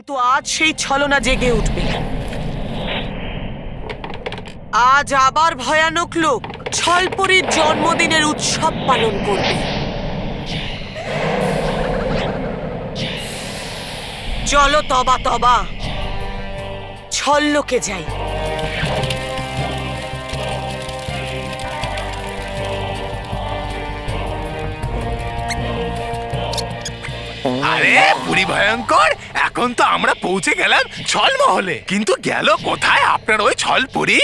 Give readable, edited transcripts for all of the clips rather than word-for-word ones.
কিন্তু আজ সেই ছলনা জেগে উঠবে। আজ আবার ভয়ানক লোক ছলপরীর জন্মদিনের উৎসব পালন করবে। চলো তবা তবা, ছললোকে যাই। আরে বুড়ি ভয়ঙ্কর, এখন তো আমরা পৌঁছে গেলাম ছলমহলে, কিন্তু গেল কোথায় আপনার ওই ছলপুরি?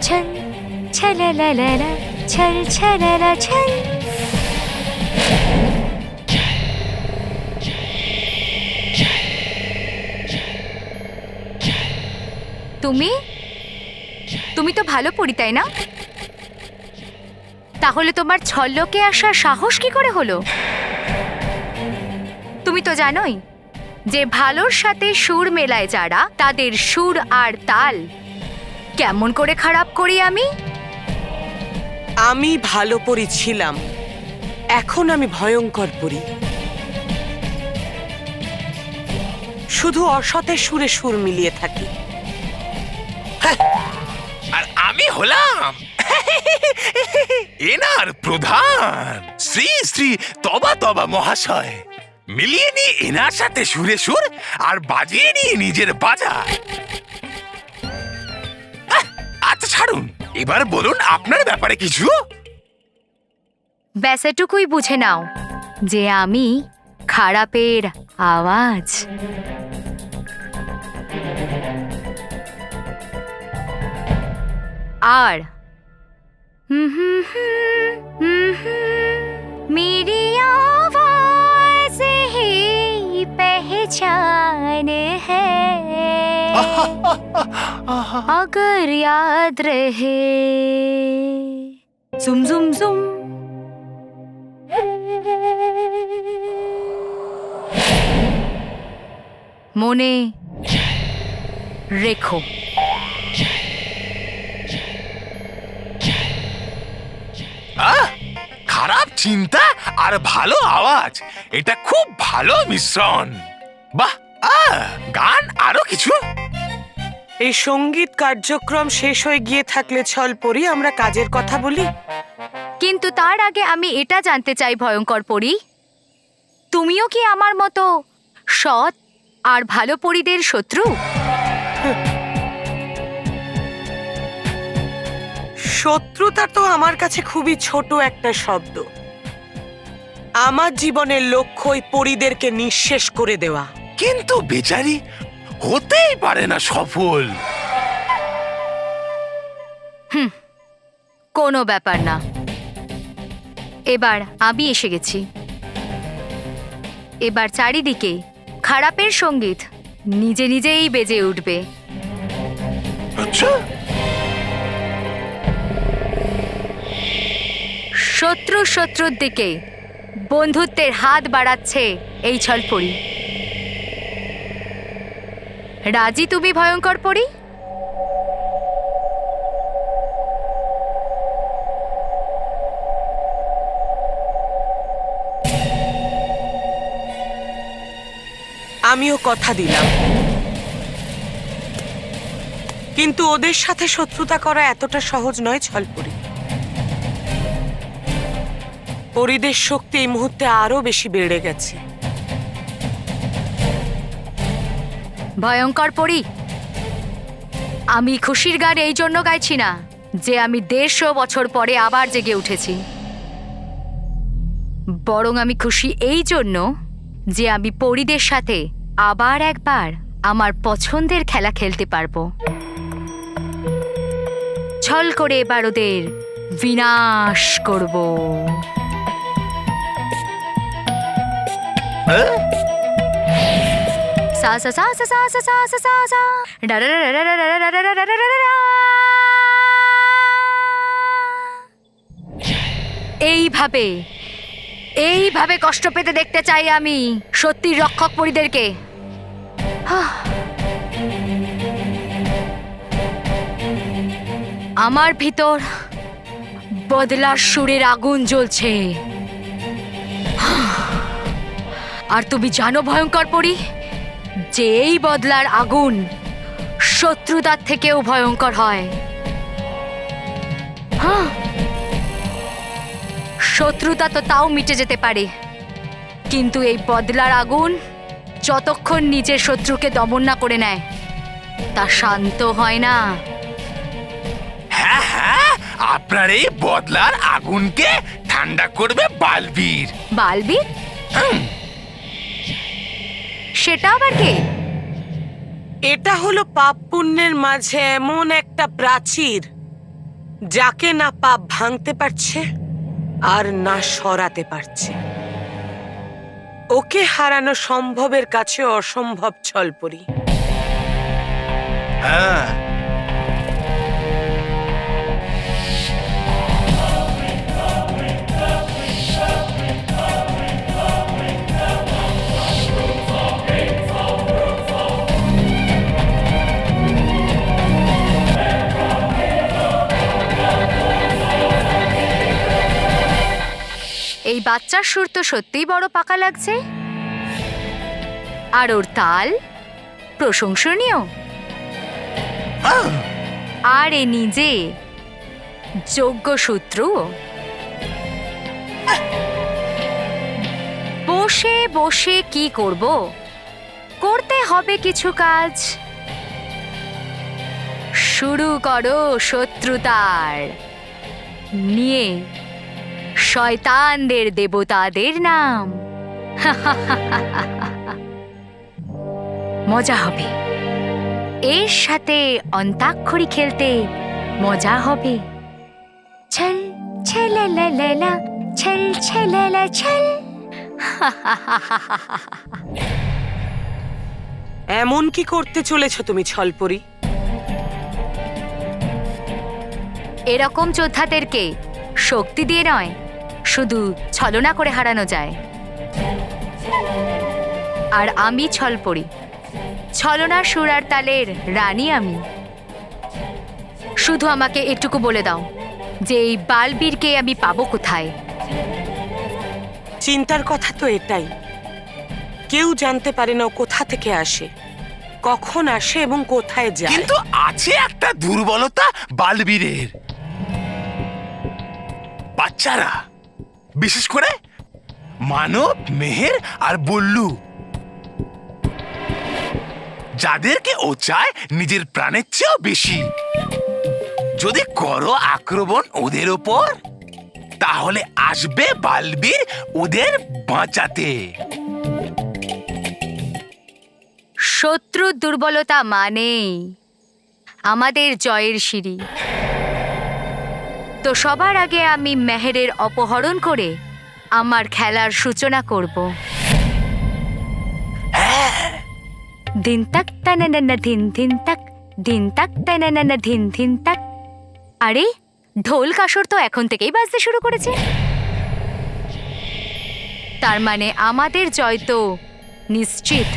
ছল ছলালালা ছল ছলালা ছল। তুমি তুমি তো ভালো পড়ি, তাই না? তাহলে তোমার ছললোকে আসার সাহস কি করে হলো? তুমি তো জানোই যে ভালোর সাথে সুর মেলায় যারা, তাদের সুর আর তাল কেমন করে খারাপ করি আমি। আমি ভালো পরী ছিলাম, এখন আমি ভয়ঙ্কর পরী। শুধু অসতের সুরে সুর মিলিয়ে থাকি। আর আমি হলাম এনার প্রধান শ্রী শ্রী তবা তবা মহাশয়। মিলিয়ে নি এনার সাথে সুরে সুর আর বাজিয়ে নি নিজের বাজা। আচ্ছা ছাড়ুন, এবার বলুন আপনার ব্যাপারে কিছু। ব্যাস এটুকুই বুঝে নাও যে আমি খারাপের আওয়াজ। আর मेरी आवाज ही पहचान है, अगर याद रहे। जुम जुम जुम। মনে রেখো। খারাপ চিন্তা আর ভালো আওয়াজ, এটা খুব ভালো মিশ্রণ। বাহ, গান আরো কিছু? এই সঙ্গীত কার্যক্রম শেষ হয়ে গিয়ে থাকলে ছলপরী আমরা কাজের কথা বলি। কিন্তু তার আগে আমি এটা জানতে চাই ভয়ঙ্কর পরী, তুমিও কি আমার মতো সৎ আর ভালো পরীদের শত্রু? শত্রুতা তো আমার কাছে খুবই ছোট একটা শব্দ। আমার জীবনের লক্ষ্যই পরীদেরকে নিঃশেষ করে দেওয়া। কিন্তু বেচারি হতেই পারে না সফল। কোনো ব্যাপার না, এবার আমি এসে গেছি। এবার চারিদিকে খারাপের সঙ্গীত নিজে নিজেই বেজে উঠবে। আচ্ছা, শত্রুর দিকে বন্ধুত্বের হাত বাড়াচ্ছে এই ছলপরী। রাজি তুমি ভয়ঙ্কর পরী? আমিও কথা দিলাম, কিন্তু ওদের সাথে শত্রুতা করা এতটা সহজ নয় ছলপরী। পরীদের শক্তি এই মুহূর্তে আরো বেশি বেড়ে গেছে। ভয়ঙ্কর পরী, আমি খুশির গান এই জন্য গাইছি না যে আমি 150 বছর পরে আবার জেগে উঠেছি, বরং আমি খুশি এই জন্য যে আমি পরীদের সাথে আবার একবার আমার পছন্দের খেলা খেলতে পারবো। ছল করে এবার ওদের বিনাশ করব। সা সা সা সা সা সা সা সা সা সা ডা ডা ডা ডা ডা ডা ডা ডা ডা ডা ডা ডা। এইভাবে কষ্ট পেতে দেখতে চাই আমি সত্যি রক্ষক পরীদেরকে। আমার ভিতর বদলার সুরের আগুন জ্বলছে। আর তুমি জানো ভয়ঙ্কর পরী, যে এই বদলার আগুন শত্রুতার থেকেও ভয়ঙ্কর হয়। শত্রুতা তো তাও মিটে যেতে পারে, কিন্তু এই বদলার আগুন যতক্ষণ নিজের শত্রুকে দমন না করে নেয় তা শান্ত হয় না। হ্যাঁ হ্যাঁ, আপনার এই বদলার আগুনকে ঠান্ডা করবে বালবীর। বালবীর? সেটা আবার কে? এটা হলো পাপ পুণ্যের মাঝে এমন একটা প্রাচীর, যাকে না পাপ ভাঙতে পারছে আর না সরাতে পারছে। ওকে হারানো সম্ভবের কাছে অসম্ভব ছলপরি। হ্যাঁ, এই বাচ্চার সুর তো সত্যিই বড় পাকা লাগছে, আর ওর তাল প্রশংসনীয়। আর এ নিজে যোগ্য শত্রু। বসে বসে কি করব? করতে হবে কিছু কাজ। শুরু করো শত্রুতার নিয়ে শয়তানদের দেবতাদের নাম। মজা হবে, এর সাথে অন্তাক্ষরী খেলতে মজা হবে। ছল ছলালালা ছল ছলালা ছল। এমন কি করতে চলেছ তুমি ছলপরি? এরকম যোদ্ধাদেরকে শক্তি দিয়ে নয়, শুধু ছলনা করে হারানো যায়। আর আমি ছলপরি, ছলনা সুর আর তালের রানী আমি। শুধু আমাকে এটুকু বলে দাও যে এই বালবীরকে আমি পাবো কোথায়। চিন্তার কথা তো এটাই, কেউ জানতে পারে না ও কোথা থেকে আসে, কখন আসে এবং কোথায় যায়। কিন্তু আছে একটা দুর্বলতা বালবীরের। বাচ্চারা, বিশেষ করে মানব, মেহের আর বল্লু, যাদেরকে ও চায় নিজের প্রাণের চেয়েও বেশি। যদি করো আক্রমণ ওদের ওপর, তাহলে আসবে বালবীর ওদের বাঁচাতে। শত্রুর দুর্বলতা মানেই আমাদের জয়ের সিঁড়ি। তো সবার আগে আমি মেহেরের অপহরণ করে আমার খেলার সূচনা করব। দিন তাক তানানা ধিন ধিন তাক, দিন তাক তানানা ধিন ধিন তাক। আরে ঢোল কাসর তো এখন থেকেই বাজতে শুরু করেছে। তার মানে আমাদের জয় তো নিশ্চিত।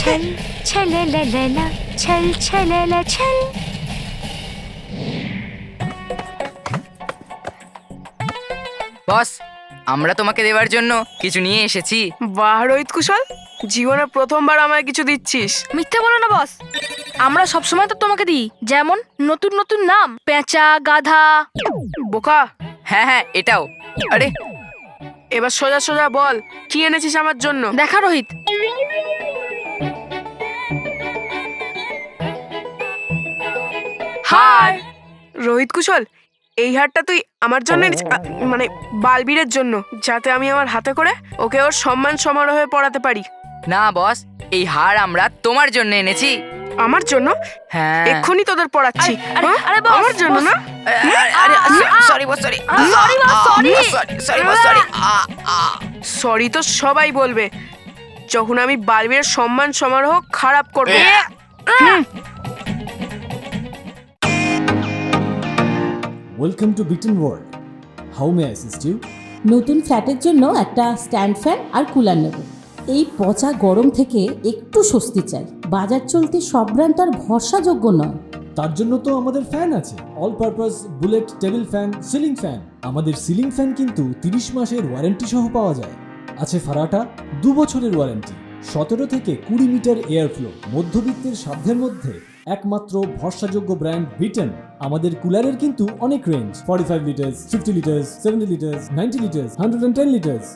ছল ছলালালা ছল ছলালা ছল। বস, আমরা তোমাকে দেওয়ার জন্য কিছু নিয়ে এসেছি। বাহ রোহিত কুশল, জীবনে প্রথমবার আমায় কিছু দিচ্ছিস। মিথ্যে বলো না বস, আমরা সবসময় তো তোমাকে দিই। যেমন নতুন নতুন নাম, পেঁচা, গাধা। বোকা, হ্যাঁ হ্যাঁ, এটাও। আরে এবার সোজা সোজা বল, কি এনেছিস আমার জন্য? দেখা রোহিত, হার। রোহিত কুশল, এই হারটা তুই আমার জন্য মানে বালবীরের জন্য, যাতে আমি আমার হাতে করে ওকে ওর সম্মান সমারোহে পড়াতে পারি। না বস, এই হার আমরা তোমার জন্য এনেছি। আমার জন্য? হ্যাঁ। এক্ষুনি তোদের পড়াচ্ছি। আরে, হ্যাঁ? আরে বস, আমার জন্য বস। না? Sorry boss, sorry sorry boss, sorry. Sorry boss, sorry. Sorry তো সবাই বলবে যখন আমি বালবীরের সম্মান সমারোহ খারাপ করবো। Welcome to Beaton world. How may assist you? নতুন ফ্ল্যাটের জন্য একটা স্ট্যান্ড ফ্যান আর কুলার নেব। এই পচা গরম থেকে একটু স্বস্তি চাই। বাজার চলতে সব ব্র্যান্ড তো আর ভরসাযোগ্য নয়। তার জন্য তো আমাদের ফ্যান আছে, all purpose bullet table fan, ceiling fan. আমাদের সিলিং ফ্যান কিন্তু 30 মাসের ওয়ারেন্টি সহ পাওয়া যায়। আছে ফারাটা 2 বছরের ওয়ারেন্টি, 17 থেকে 20 মিটার এয়ার ফ্লো, মধ্যবিত্তের সাধ্যের মধ্যে একমাত্র ভরসাযোগ্য ব্র্যান্ড বিটন। আমাদের কুলারের কিন্তু অনেক range, 45 litres, 50 litres, 70 litres, 90 litres, 110 litres.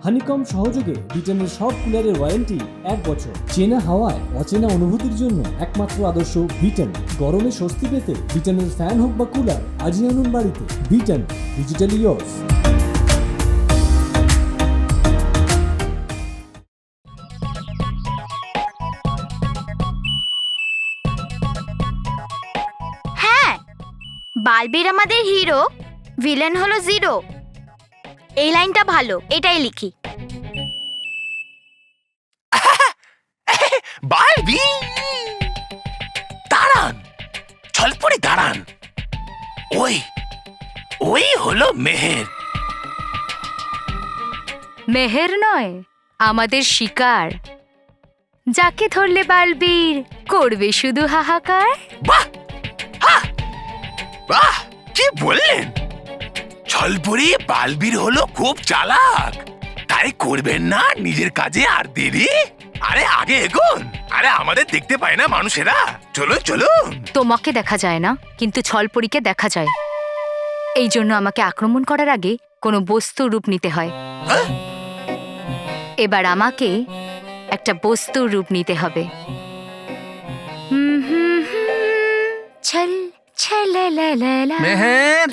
Honeycomb সহযোগে বিটনের সব কুলারের ওয়ারেন্টি 1 বছর। চেনা হাওয়ায় অচেনা অনুভূতির জন্য একমাত্র আদর্শ বিটন। গরমে স্বস্তি পেতে বিটনের ফ্যান হোক বা কুলার আজই আনুন বাড়িতে। Vuitton, digitally years. হ্যাঁ, বালবীর আমাদের হিরো, ভিলেন হলো জিরো। এই লাইনটা ভালো, এটাই লিখি। বালবি, দাঁড়ান, ছলপরি দাঁড়ান। ওই ওই হলো মেহের। মেহের নয়, আমাদের শিকার, যাকে ধরলে বালবীর করবে শুধু হাহাকার। বাহ, বাহ, কি বললেন? ছলপরি বালবীর হলো খুব চালাক, তাই করবেন না নিজের কাজে আর দেরি। আরে আগে এগোন, আরে আমাদের দেখতে পায় না মানুষেরা। চলো চলো। তোমাকে দেখা যায় না, কিন্তু ছলপরীকে দেখা যায়। এই জন্য আমাকে আক্রমণ করার আগে কোনো বস্তুর রূপ নিতে হয়। এবার আমাকে একটা বস্তুর রূপ নিতে হবে। ছল ছলালালা। মেহের,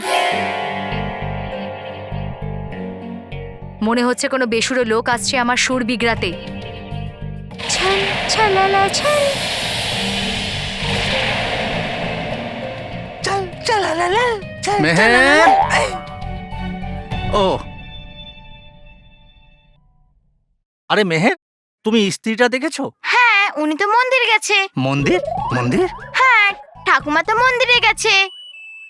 মনে হচ্ছে কোনো বেসুরো লোক আসছে আমার সুর বিগড়াতে। ছল ছলালা ছল। চল চলালালা, চল মেহের। চলালালা। ও আরে মেহের, তুমি স্ত্রীটা দেখেছো? হ্যাঁ, উনি তো মন্দির গেছে। মন্দির? মন্দির? হ্যাঁ, ঠাকুমা তো মন্দিরে গেছে।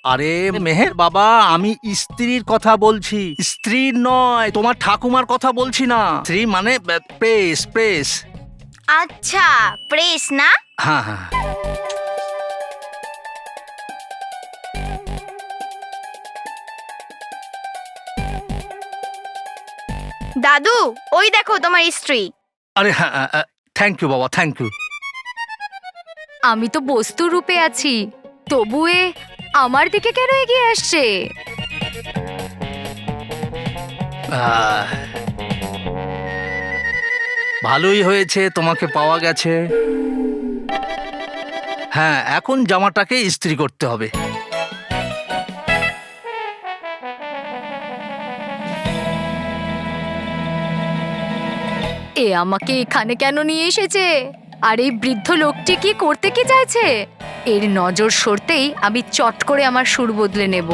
আরে মেহের বাবা, আমি স্ত্রীর কথা বলছি, স্ত্রীর নয়, তোমার ঠাকুমার কথা বলছি না। স্ত্রী মানে প্রেস, প্রেস। আচ্ছা, প্রেস না? হ্যাঁ হ্যাঁ। দাদু, ওই দেখো তোমার স্ত্রী। আরে হ্যাঁ, থ্যাংক ইউ বাবা, থ্যাংক ইউ। আমি তো বস্তু রূপে আছি, তবু এ আমার দিকে কেন এগিয়ে আসছে? ভালোই হয়েছে তোমাকে পাওয়া গেছে। হ্যাঁ, এখন জামাটাকে ইস্ত্রি করতে হবে। এ আমাকে এখানে কেন নিয়ে এসেছে? আর এই বৃদ্ধ লোকটি কি করতে কি চাইছে? এর নজর সরতেই আমি চট করে আমার সুর বদলে নেব।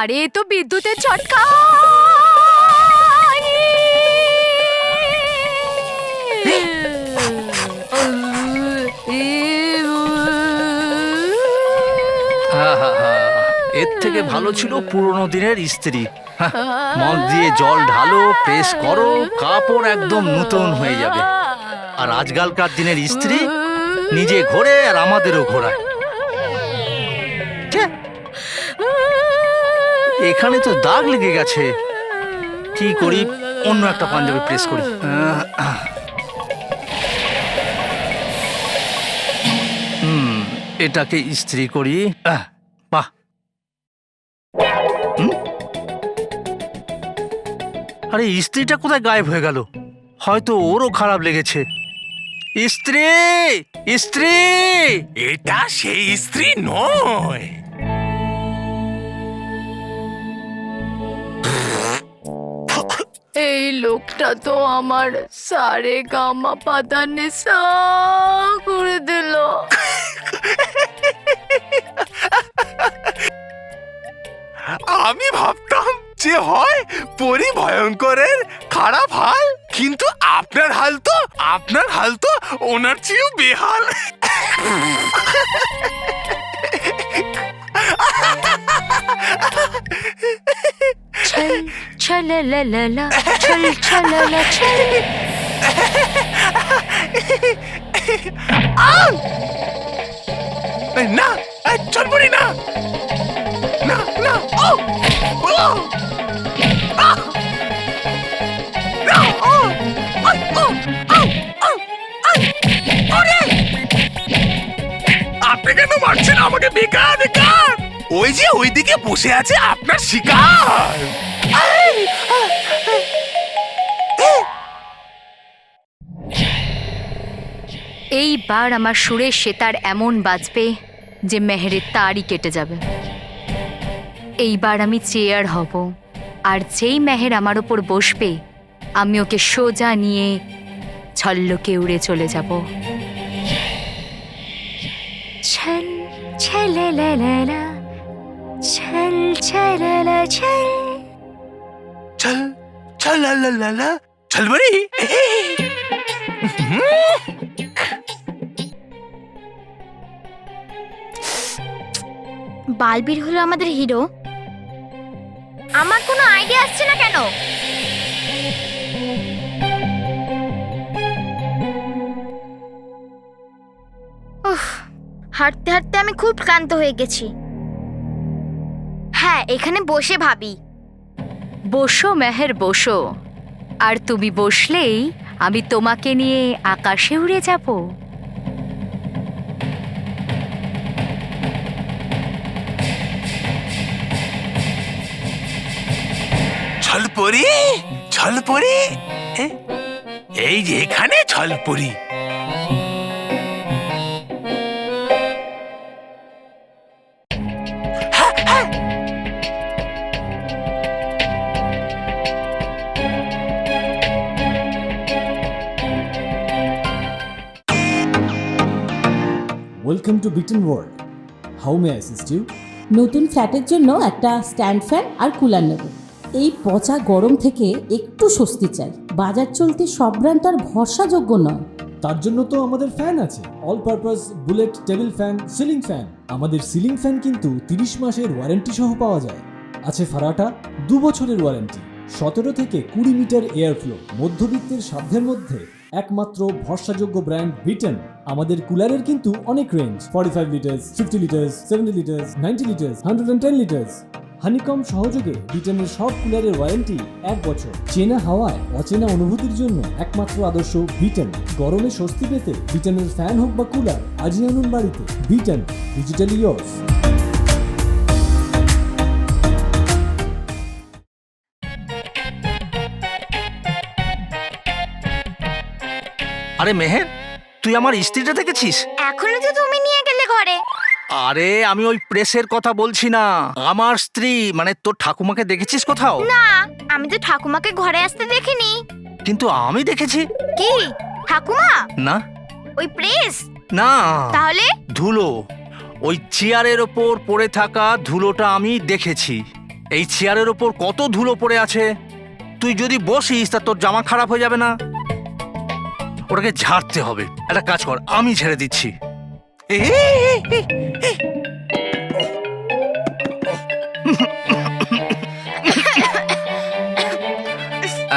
আরে এ তো বিদ্যুতের ঝটকা! এর থেকে ভালো ছিল পুরোনো দিনের স্ত্রী। মগ দিয়ে জল ঢালো, প্রেস করো, কাপড় একদম নতুন হয়ে যাবে। আর আজকালকার দিনের স্ত্রী নিজে ঘোরে আর আমাদেরও ঘোরায়। এখানে তো দাগ লেগে গেছে, কি করি? অন্য একটা পাঞ্জাবি প্রেস করি। এটাকে ইস্ত্রি করি। বাহ, আরে ইস্ত্রিটা কোথায় গায়েব হয়ে গেল? হয়তো ওরও খারাপ লেগেছে। ইস্ত্রি, ইস্ত্রি! এটা সেই স্ত্রী নয়। এই লোকটা তো আমার সারে গামা পাতা নেশা করে দিল। আমি ভাবতাম যে হয় পরি ভয়ঙ্করের খারাপ হাল, কিন্তু আপনার হাল তো ওনার চেয়েও বেহাল। ছললললা, ছল ছললা ছল। না, চল পড়ি না, না না, ও ও আহ! না, ও আই, ও আউ, আউ, আই, ওরে! আপনি কেন মারছেন আমাকে? বেকার বেকার, ওই যে ওইদিকে বসে আছে আপনার শিকার। আই! এইবার আমার সুরের সেতার এমন বাজবে যে মেহেরের তারই কেটে যাবে। এইবার আমি চেয়ার হব, আর যেই মেহের আমার ওপর বসবে আমি ওকে সোজা নিয়ে ছল্লকে উড়ে চলে যাব। ছল ছলললা, ছল ছললা ছল। চল চল লা লা লা লা, চল বড়ি। বালবীর হলো আমাদের হিরো। আমার কোনো আইডিয়া আসছে না কেন? উফ, হাঁটতে হাঁটতে আমি খুব ক্লান্ত হয়ে গেছি। হ্যাঁ, এখানে বসে ভাবি। বসো মেহের বসো, আর তুমি বসলেই আমি তোমাকে নিয়ে আকাশে উড়ে যাব। ছলপরি ছলপরি, এই যে এখানে ছলপরি। Welcome to Bitten world, how may assist you? নতুন ফ্ল্যাটের জন্য একটা স্ট্যান্ড ফ্যান আর কুলার নেব। এই পচা গরম থেকে একটু স্বস্তি চাই। বাজার চলতে সব ব্র্যান্ড আর ভরসাযোগ্য নয়। তার জন্য তো আমাদের ফ্যান আছে, all purpose bullet table fan, ceiling fan. আমাদের সিলিং ফ্যান কিন্তু 30 মাসের ওয়ারেন্টি সহ পাওয়া যায়। আছে ফারাটা 2 বছরের ওয়ারেন্টি, 17 থেকে 20 মিটার এয়ার ফ্লো। মধ্যবিত্তের সাধ্যের মধ্যে একমাত্র ভরসাযোগ্য ব্র্যান্ড বিটেন। আমাদের কুলারের কিন্তু অনেক range, 45 litres, 50 litres, 70 litres, 90 litres, 110 litres. Honeycomb সহযোগে বিটেনের সব কুলারের ওয়ারেন্টি 1 বছর। চেনা হাওয়ায় অচেনা অনুভূতির জন্য একমাত্র আদর্শ বিটেন। গরমে স্বস্তি পেতে বিটেনের ফ্যান হোক বা কুলার, আজই আনুন বাড়িতে। Beaten, digitally yours. আরে মেহের, তুই আমার স্ত্রীটা দেখেছিস? এখনো তো তুমি নিয়ে গেলে ঘরে। আরে আমি ওই প্রেসের কথা বলছি না, আমার স্ত্রী মানে তোর ঠাকুমাকে দেখেছিস কোথাও? না, আমি তো ঠাকুমাকে ঘরে আসতে দেখিনি। কিন্তু আমি দেখেছি। কি ঠাকুমা? না ওই প্রেস? না, তাহলে? ধুলো। ওই চেয়ারের ওপর পড়ে থাকা ধুলোটা আমি দেখেছি। এই চেয়ারের ওপর কত ধুলো পড়ে আছে, তুই যদি বসিস তা তোর জামা খারাপ হয়ে যাবে না? ওটাকে ঝাড়তে হবে। একটা কাজ কর, আমি ঝেড়ে দিচ্ছি।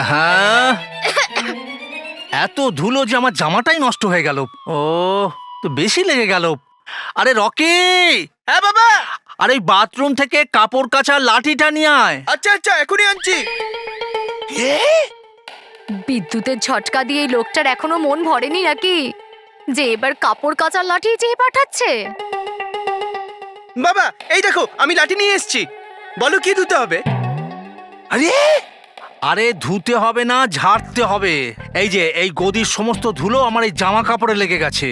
হ্যাঁ, এত ধুলো যে আমার জামাটাই নষ্ট হয়ে গেল। ও তো বেশি লেগে গেল। আরে রকি! হ্যাঁ বাবা। আরে ওই বাথরুম থেকে কাপড় কাচার লাঠিটা নিয়ে আয়। আচ্ছা আচ্ছা, এখনই আনছি। বিদ্যুতের ঝটকা দিয়ে এই লোকটার এখনো মন ভরেনি নাকি যে এবার কাপড় কাচার লাঠি চেয়ে পাঠাচ্ছে? বাবা এই দেখো, আমি লাঠি নিয়ে এসেছি। বলো কি ধুতে হবে? আরে আরে ধুতে হবে না, ঝাড়তে হবে। এই যে এই গদির সমস্ত ধুলো আমার এই জামা কাপড়ে লেগে গেছে।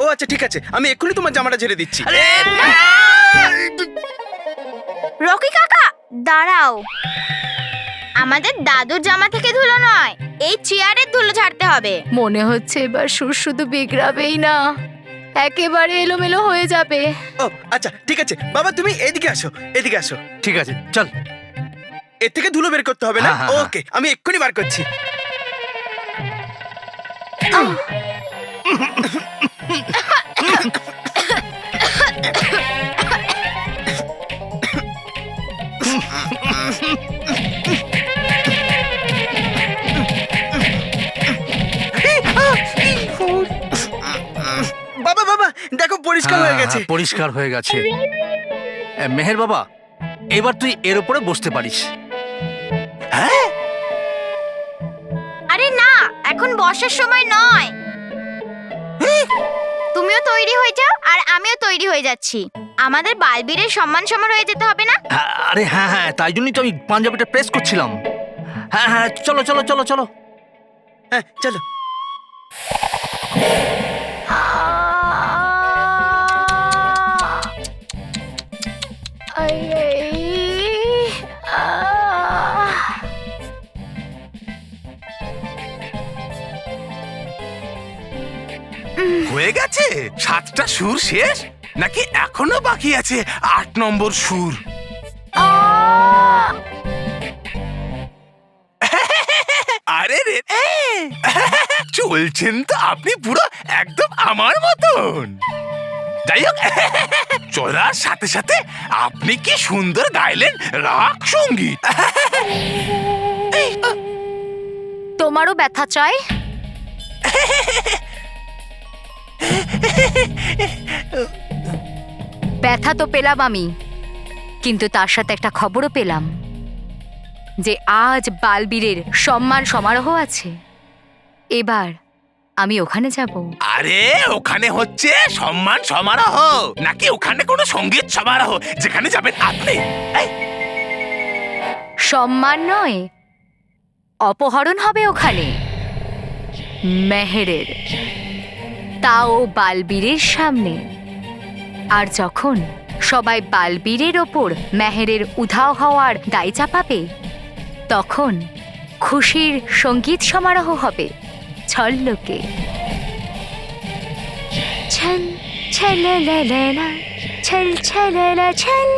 ও আচ্ছা ঠিক আছে, আমি এক্ষুনি তোমার জামাটা ঝেড়ে দিচ্ছি। রকি কাকা দাঁড়াও, আমাদের দাদুর জামা থেকে ধুলো নয়, এই চেয়ারের ধুলো ঝাড়তে হবে। মনে হচ্ছে এবার সুর শুধু বিগড়াবেই না, একেবারে এলোমেলো হয়ে যাবে। ও আচ্ছা ঠিক আছে বাবা, তুমি এদিকে আসো, এদিকে আসো। ঠিক আছে চল। এর থেকে ধুলো বের করতে হবে না? হ্যাঁ, হ্যাঁ, ওকে, আমি এক্ষুনি বার করছি। পরিষ্কার হয়ে গেছে। পরিষ্কার হয়ে গেছে। মেহের বাবা, এবার তুই এর উপরে বসতে পারিস। হ্যাঁ আরে না, এখন বসার সময় নয়। তুমিও তৈরি হয়ে যাও আর আমিও তৈরি হয়ে যাচ্ছি। আমাদের বালবীরের সম্মান সমারোহে যেতে হবে না? আরে হ্যাঁ হ্যাঁ, তাই জন্যই তো আমি পাঞ্জাবিটা প্রেস করছিলাম। হ্যাঁ হ্যাঁ, চলো চলো চলো চলো। হ্যাঁ চলো। হয়ে গেছে? 7টা সুর শেষ নাকি এখনো বাকি আছে 8 নম্বর সুর? আরে রে, চলছেন তো আপনি পুরো একদম আমার মতন। যাই হোক, চলার সাথে সাথে আপনি কি সুন্দর গাইলেন রাগ সঙ্গীত। তোমারও ব্যথা চাই? ব্যথা তো পেলাম আমি, কিন্তু তার সাথে একটা খবরও পেলাম যে আজ বালবীরের সম্মান সমারোহ আছে। এবার আমি ওখানে যাব। আরে ওখানে হচ্ছে সম্মান সমারোহ, নাকি ওখানে কোনো সঙ্গীত সমারোহ যেখানে যাবেন আপনি? এই, সম্মান নয়, অপহরণ হবে ওখানে মেহেরের, তাও বালবীরের সামনে। আর যখন সবাই বালবীরের ওপর মেহেরের উধাও হওয়ার দায় চাপাবে, তখন খুশির সঙ্গীত সমারোহ হবে ছল্লকে। ছল ছললা ছল ছললা ছল।